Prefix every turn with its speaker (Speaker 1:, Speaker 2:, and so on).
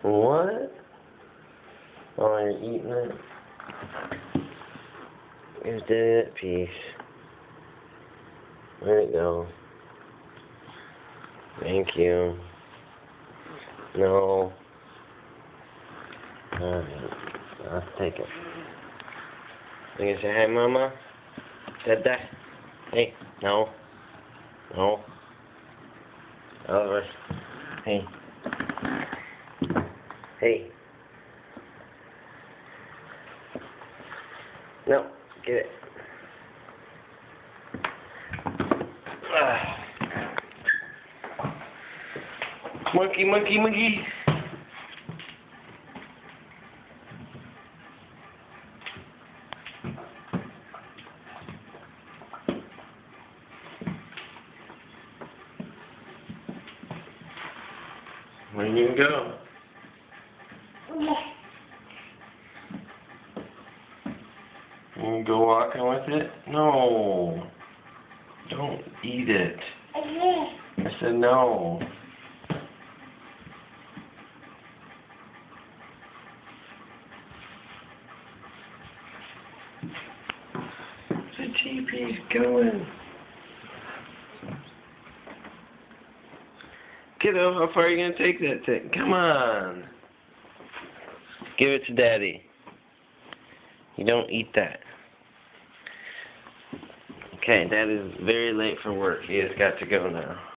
Speaker 1: What? Oh, you're eating it? Here's that piece. Where'd it go? Thank you. No. Alright. I'll take it. You gonna say hi, Mama? Dada? Hey. No. No. Oliver. Hey. Hey. No. Get it. Monkey, monkey, monkey. Where you gonna go? You gonna go walking with it? No. Don't eat it. I said no. The TP's going. Kiddo, how far are you going to take that thing? Come on. Give it to Daddy. You don't eat that. Okay, Dad is very late for work. He has got to go now.